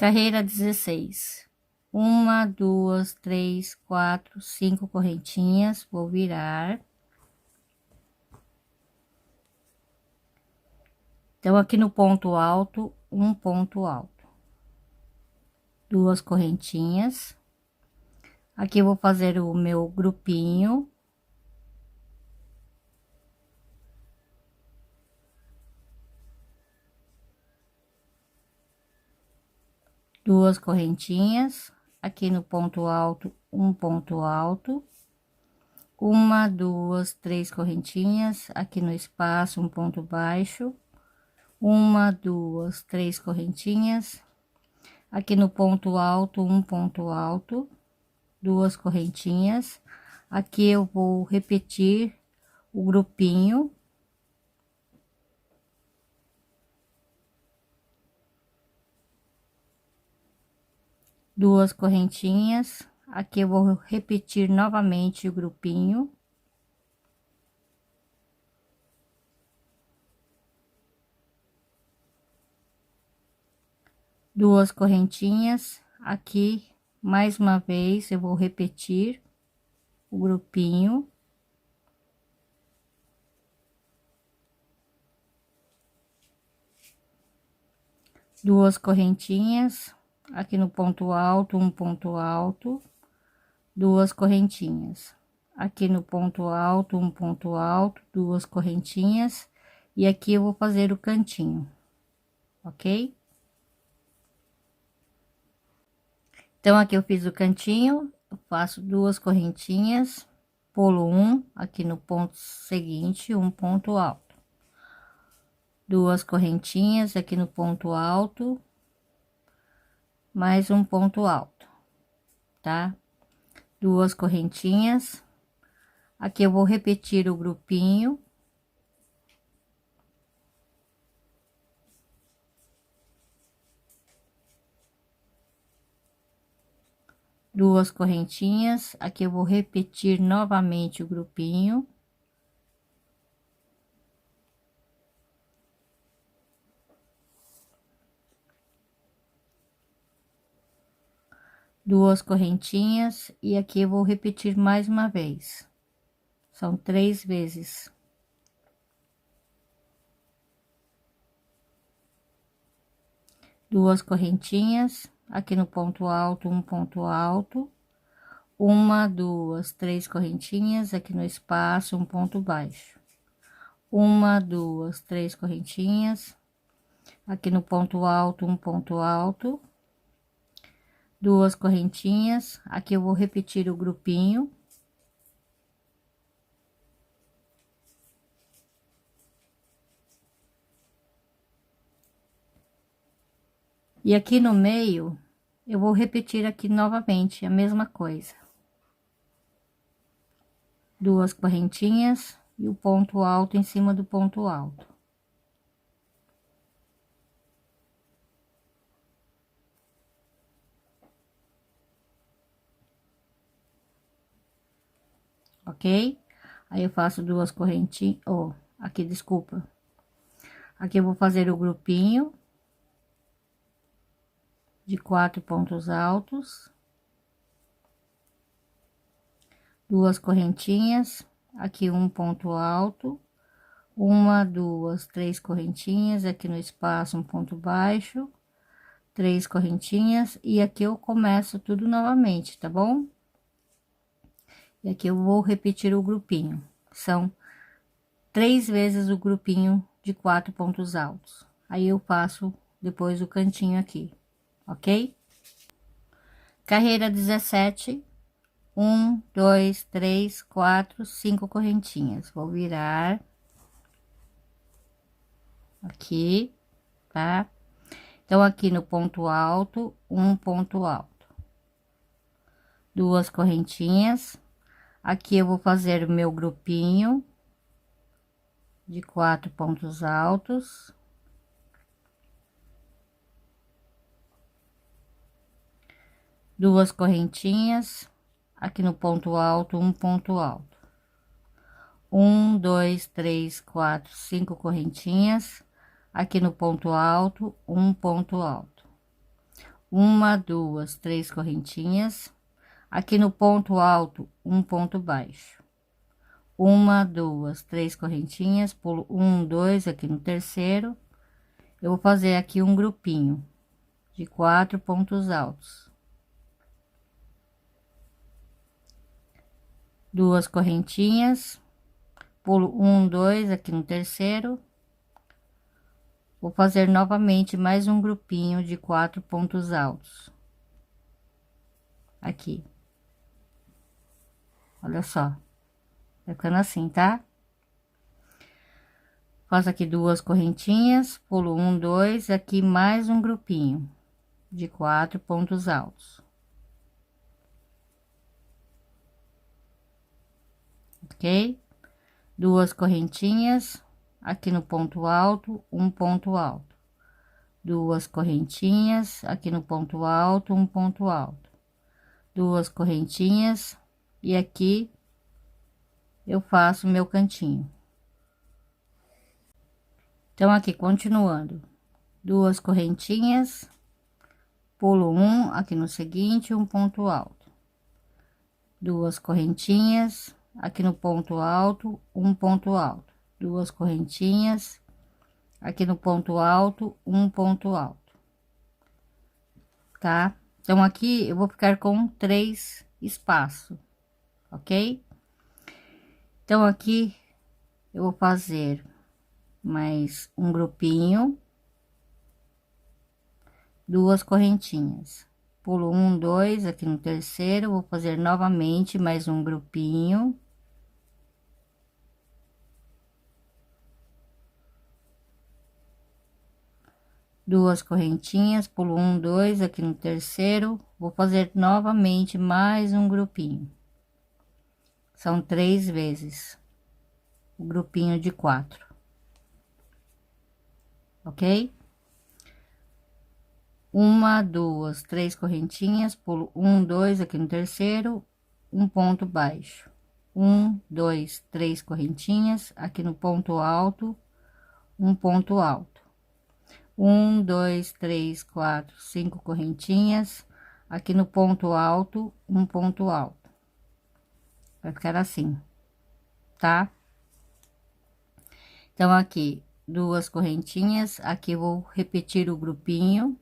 Carreira 16. Uma, duas, três, quatro, cinco correntinhas, vou virar. Então, aqui no ponto alto, um ponto alto, duas correntinhas. Aqui eu vou fazer o meu grupinho. Duas correntinhas, aqui no ponto alto, um ponto alto. Uma, duas, três correntinhas, aqui no espaço, um ponto baixo. Uma, duas, três correntinhas, aqui no ponto alto, um ponto alto, duas correntinhas. Aqui eu vou repetir o grupinho. Duas correntinhas, aqui eu vou repetir novamente o grupinho. Duas correntinhas, aqui mais uma vez eu vou repetir o grupinho. Duas correntinhas, aqui no ponto alto, um ponto alto, duas correntinhas. Aqui no ponto alto, um ponto alto, duas correntinhas, e aqui eu vou fazer o cantinho, ok? Então, aqui eu fiz o cantinho, eu faço duas correntinhas, pulo um, aqui no ponto seguinte, um ponto alto. Duas correntinhas aqui no ponto alto, mais um ponto alto, tá? Duas correntinhas, aqui eu vou repetir o grupinho. Duas correntinhas, aqui eu vou repetir novamente o grupinho. Duas correntinhas, e aqui eu vou repetir mais uma vez. São 3 vezes. Duas correntinhas, aqui no ponto alto, um ponto alto. Uma, duas, três correntinhas, aqui no espaço, um ponto baixo. Uma, duas, três correntinhas, aqui no ponto alto, um ponto alto. Duas correntinhas, aqui eu vou repetir o grupinho. E aqui no meio, eu vou repetir aqui novamente a mesma coisa. Duas correntinhas e o ponto alto em cima do ponto alto. Ok? Aí eu faço duas correntinhas, aqui, desculpa. Aqui eu vou fazer o grupinho de 4 pontos altos. Duas correntinhas, aqui um ponto alto. Uma, duas, três correntinhas, aqui no espaço um ponto baixo. Três correntinhas, e aqui eu começo tudo novamente, tá bom? E aqui eu vou repetir o grupinho. São 3 vezes o grupinho de 4 pontos altos. Aí eu faço depois o cantinho aqui, ok? Carreira 17. 1, 2, 3, 4, 5 correntinhas. Vou virar aqui, tá? Então, aqui no ponto alto, um ponto alto. Duas correntinhas. Aqui eu vou fazer o meu grupinho de 4 pontos altos. Duas correntinhas, aqui no ponto alto, um ponto alto. 1, 2, 3, 4, 5 correntinhas, aqui no ponto alto, um ponto alto. uma, duas, três correntinhas. Aqui no ponto alto, um ponto baixo. Uma, duas, três correntinhas, pulo um, dois, aqui no terceiro. Eu vou fazer aqui um grupinho de 4 pontos altos. Duas correntinhas, pulo um, dois, aqui no terceiro. Vou fazer novamente mais um grupinho de 4 pontos altos. Aqui. Olha só. Vai ficando assim, tá? Faço aqui duas correntinhas, pulo um, dois, aqui mais um grupinho de 4 pontos altos. Ok? Duas correntinhas, aqui no ponto alto, um ponto alto. Duas correntinhas, aqui no ponto alto, um ponto alto. Duas correntinhas, e aqui eu faço meu cantinho. Então, aqui, continuando. Duas correntinhas, pulo um, aqui no seguinte, um ponto alto. Duas correntinhas, aqui no ponto alto, um ponto alto. Duas correntinhas, aqui no ponto alto, um ponto alto. Tá? Então, aqui eu vou ficar com 3 espaços, ok? Então, aqui eu vou fazer mais um grupinho, duas correntinhas, pulo um, dois, aqui no terceiro, vou fazer novamente mais um grupinho, duas correntinhas, pulo um, dois, aqui no terceiro, vou fazer novamente mais um grupinho. São 3 vezes o grupinho de 4, ok? Uma, duas, três correntinhas, pulo um, dois, aqui no terceiro, um ponto baixo. Um, dois, três correntinhas, aqui no ponto alto, um ponto alto. Um, dois, três, quatro, 5 correntinhas, aqui no ponto alto, um ponto alto. Vai ficar assim, tá? Então, aqui, duas correntinhas, aqui eu vou repetir o grupinho.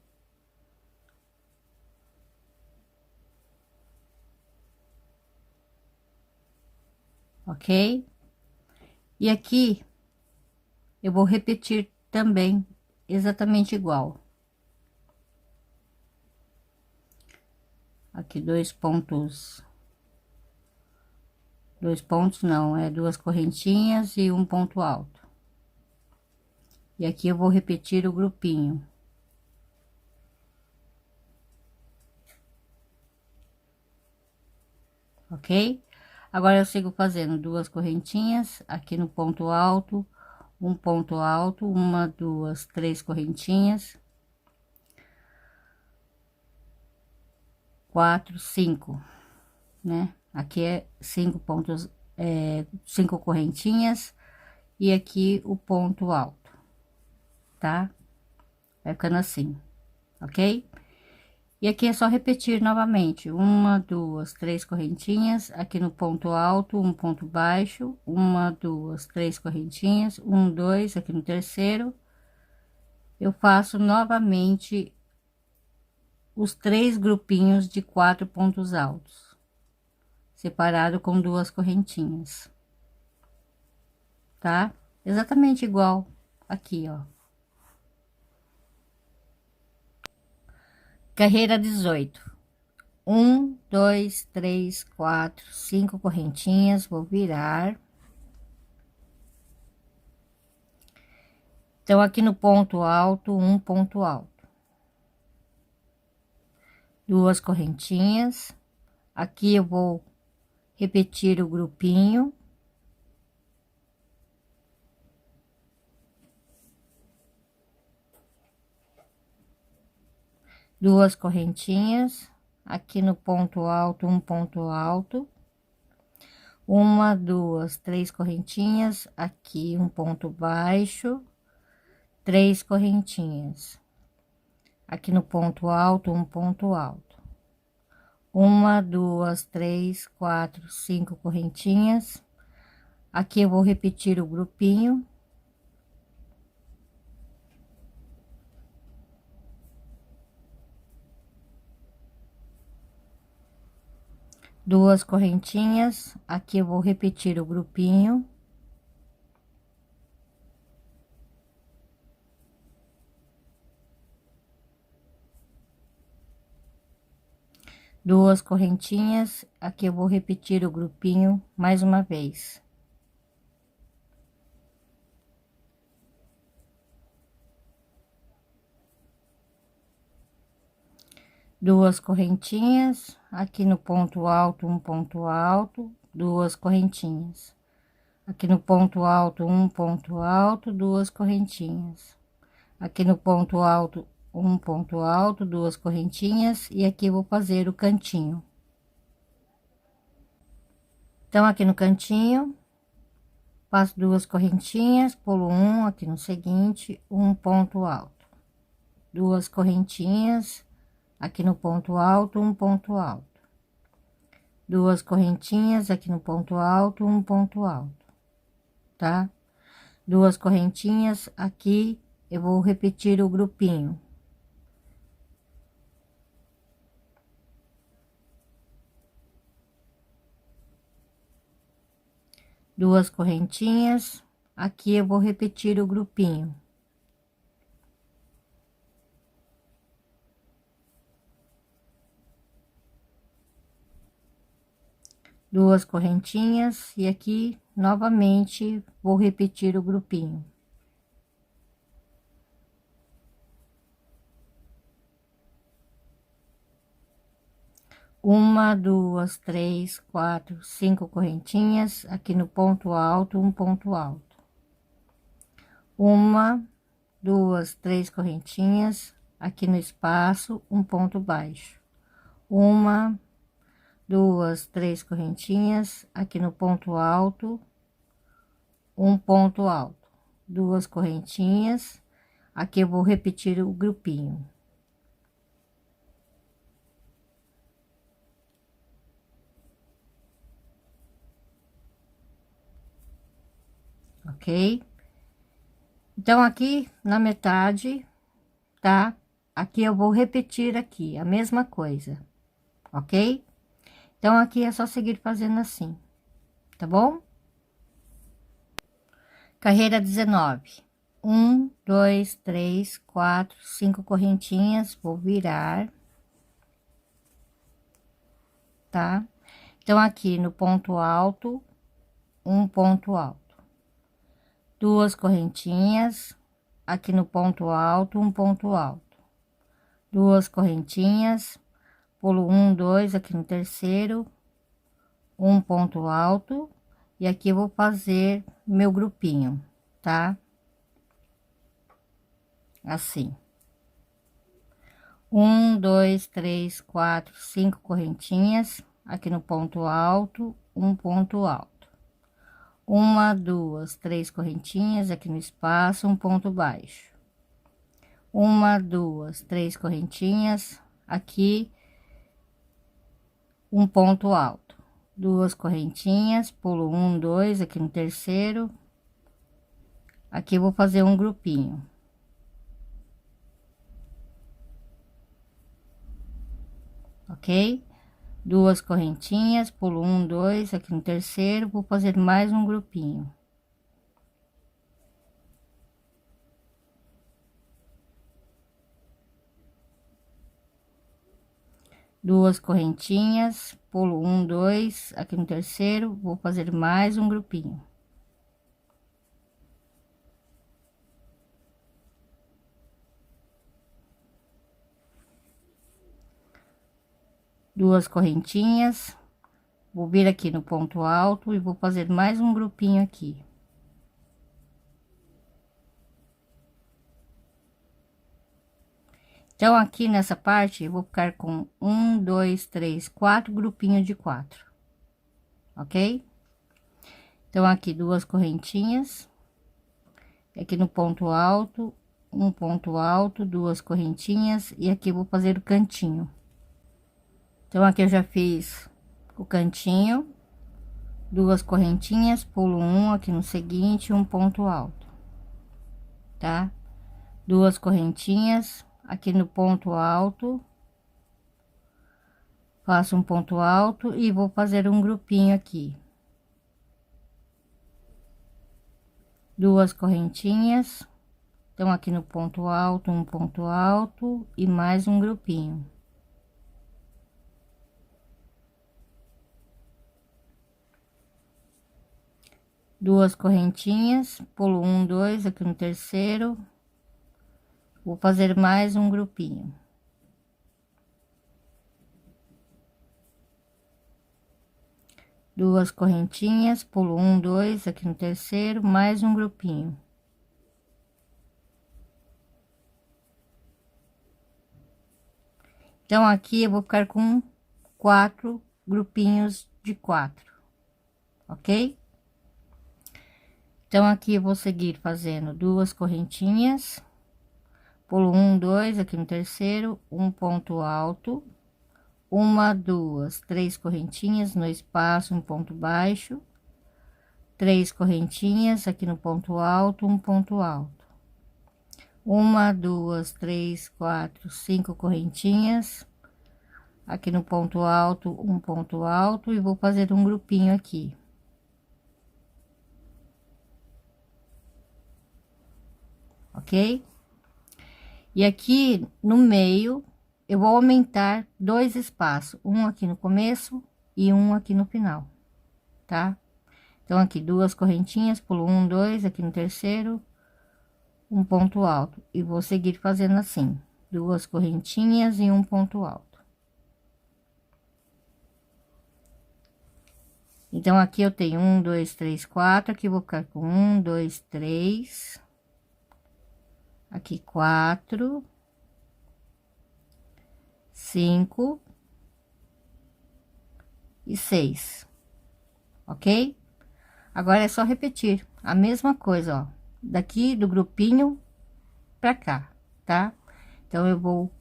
Ok? E aqui, eu vou repetir também, exatamente igual. Aqui, dois pontos não, é duas correntinhas e um ponto alto. E aqui eu vou repetir o grupinho. Ok? Agora eu sigo fazendo duas correntinhas aqui no ponto alto, um ponto alto, uma, duas, três correntinhas, 4, 5, né? Aqui é 5 pontos, 5 correntinhas e aqui o ponto alto, tá? Vai ficando assim, ok? E aqui é só repetir novamente, uma, duas, três correntinhas, aqui no ponto alto, um ponto baixo, uma, duas, três correntinhas, um, dois, aqui no terceiro, eu faço novamente os 3 grupinhos de 4 pontos altos, separado com duas correntinhas, tá? Exatamente igual aqui, ó. Carreira 18. 1, 2, 3, 4, 5 correntinhas, vou virar. Então, aqui no ponto alto, um ponto alto. Duas correntinhas. Aqui eu vou repetir o grupinho. Duas correntinhas. Aqui no ponto alto, um ponto alto. Uma, duas, três correntinhas, aqui um ponto baixo, 3 correntinhas. aqui no ponto alto, um ponto alto. Uma, duas, três, quatro, cinco correntinhas. Aqui eu vou repetir o grupinho. Duas correntinhas, aqui eu vou repetir o grupinho. Duas correntinhas, aqui eu vou repetir o grupinho mais uma vez. Duas correntinhas, aqui no ponto alto, um ponto alto, duas correntinhas. Aqui no ponto alto, um ponto alto, duas correntinhas. Aqui no ponto alto, um ponto alto, duas correntinhas, e aqui eu vou fazer o cantinho. Então, aqui no cantinho, passo duas correntinhas, pulo um, aqui no seguinte, um ponto alto. Duas correntinhas, aqui no ponto alto, um ponto alto. Duas correntinhas, aqui no ponto alto, um ponto alto, tá? Duas correntinhas, aqui eu vou repetir o grupinho. Duas correntinhas, aqui eu vou repetir o grupinho. Duas correntinhas, e aqui novamente vou repetir o grupinho. Uma, duas, três, quatro, cinco correntinhas, aqui no ponto alto, um ponto alto. Uma, duas, três correntinhas, aqui no espaço, um ponto baixo. Uma, duas, três correntinhas, aqui no ponto alto, um ponto alto. Duas correntinhas, aqui eu vou repetir o grupinho. Ok? Então, aqui na metade, tá? Aqui eu vou repetir aqui a mesma coisa, ok? Então, aqui é só seguir fazendo assim, tá bom? Carreira 19. Um, dois, três, quatro, cinco correntinhas, vou virar, tá? Então, aqui no ponto alto, um ponto alto. Duas correntinhas, aqui no ponto alto, um ponto alto. Duas correntinhas, pulo um, dois, aqui no terceiro, um ponto alto, e aqui eu vou fazer meu grupinho, tá? Assim. Um, dois, três, quatro, cinco correntinhas, aqui no ponto alto, um ponto alto. Uma, duas, três correntinhas, aqui no espaço, um ponto baixo. Uma, duas, três correntinhas, aqui, um ponto alto. Duas correntinhas, pulo um, dois, aqui no terceiro. Aqui eu vou fazer um grupinho. Ok? Duas correntinhas, pulo um, dois, aqui no terceiro, vou fazer mais um grupinho. Duas correntinhas, pulo um, dois, aqui no terceiro, vou fazer mais um grupinho. Duas correntinhas, vou vir aqui no ponto alto e vou fazer mais um grupinho aqui. Então, aqui nessa parte, eu vou ficar com um, dois, três, quatro grupinhos de quatro, ok? Então, aqui duas correntinhas, aqui no ponto alto, um ponto alto, duas correntinhas, e aqui eu vou fazer o cantinho. Então, aqui eu já fiz o cantinho, duas correntinhas, pulo um aqui no seguinte, um ponto alto, tá? Duas correntinhas, aqui no ponto alto, faço um ponto alto e vou fazer um grupinho aqui. Duas correntinhas, então aqui no ponto alto, um ponto alto e mais um grupinho. Duas correntinhas, pulo um, dois aqui no terceiro, vou fazer mais um grupinho. Duas correntinhas, pulo um, dois aqui no terceiro, mais um grupinho. Então, aqui eu vou ficar com 4 grupinhos de 4, ok? Então, aqui eu vou seguir fazendo duas correntinhas, pulo um, dois aqui no terceiro, um ponto alto, uma, duas, três correntinhas no espaço, um ponto baixo, três correntinhas aqui no ponto alto, um ponto alto, uma, duas, três, quatro, cinco correntinhas aqui no ponto alto, um ponto alto, e vou fazer um grupinho aqui. Ok? E aqui no meio eu vou aumentar dois espaços, um aqui no começo e um aqui no final, tá? Então, aqui duas correntinhas, pulo um, dois aqui no terceiro, um ponto alto, e vou seguir fazendo assim, duas correntinhas e um ponto alto. Então, aqui eu tenho um, dois, três, quatro, aqui vou ficar com um, dois, três, aqui quatro, cinco e seis, ok? Agora é só repetir a mesma coisa, ó, daqui do grupinho pra cá, tá? Então, eu vou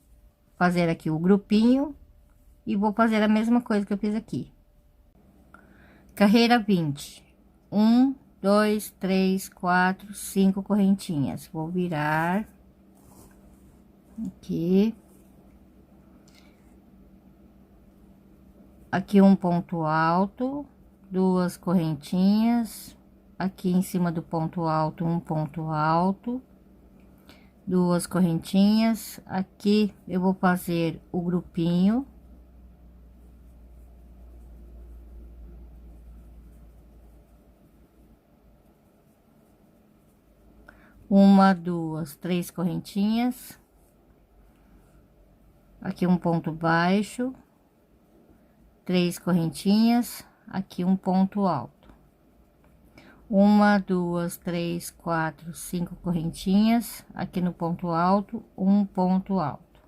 fazer aqui o grupinho e vou fazer a mesma coisa que eu fiz aqui. Carreira 20, 1, 2, 3, 4, 5 correntinhas. Vou virar aqui. Aqui um ponto alto, duas correntinhas, aqui em cima do ponto alto, um ponto alto, duas correntinhas, aqui eu vou fazer o grupinho. Uma, duas, três correntinhas, aqui um ponto baixo, três correntinhas, aqui um ponto alto, uma, duas, três, quatro, cinco correntinhas, aqui no ponto alto, um ponto alto,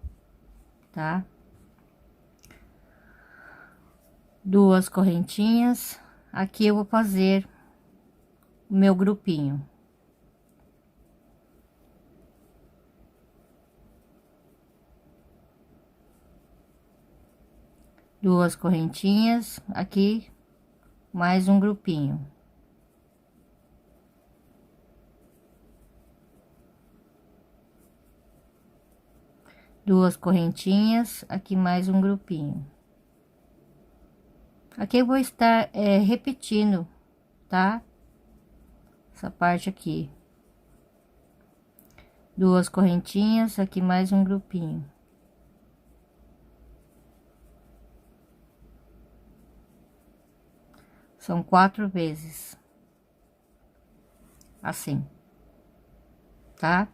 tá? Duas correntinhas, aqui eu vou fazer o meu grupinho. Duas correntinhas, aqui mais um grupinho. Duas correntinhas, aqui mais um grupinho. Aqui eu vou estar repetindo, tá? Essa parte aqui. Duas correntinhas, aqui mais um grupinho. São 4 vezes. Assim. Tá?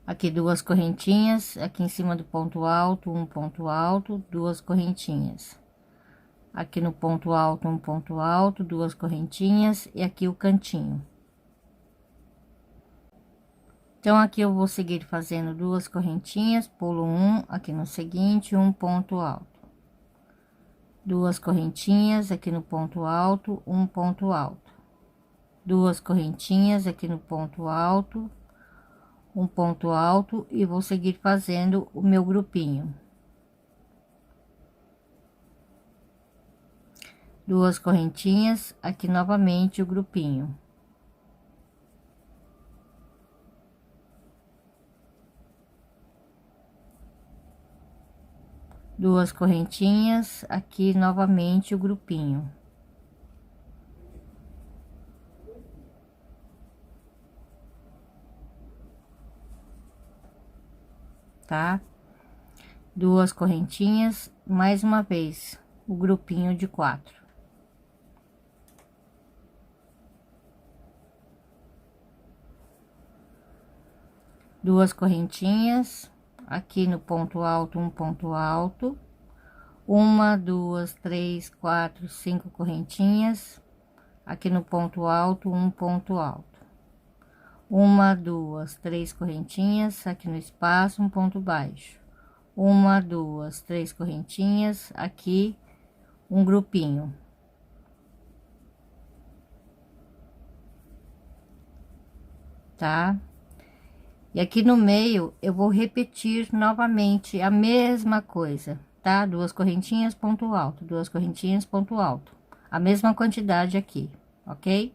Aqui duas correntinhas, aqui em cima do ponto alto, um ponto alto, duas correntinhas. Aqui no ponto alto, um ponto alto, duas correntinhas e aqui o cantinho. Então, aqui eu vou seguir fazendo duas correntinhas, pulo um, aqui no seguinte, um ponto alto. Duas correntinhas, aqui no ponto alto, um ponto alto. duas correntinhas aqui no ponto alto, um ponto alto, e vou seguir fazendo o meu grupinho. Duas correntinhas, aqui novamente o grupinho. Duas correntinhas, aqui novamente o grupinho. Tá? Duas correntinhas, mais uma vez, o grupinho de 4. Duas correntinhas, aqui no ponto alto, um ponto alto, uma, duas, três, quatro, 5 correntinhas, aqui no ponto alto, um ponto alto, uma, duas, três correntinhas, aqui no espaço, um ponto baixo, uma, duas, três correntinhas, aqui um grupinho. Tá? E aqui no meio, eu vou repetir novamente a mesma coisa, tá? Duas correntinhas, ponto alto, duas correntinhas, ponto alto. A mesma quantidade aqui, ok?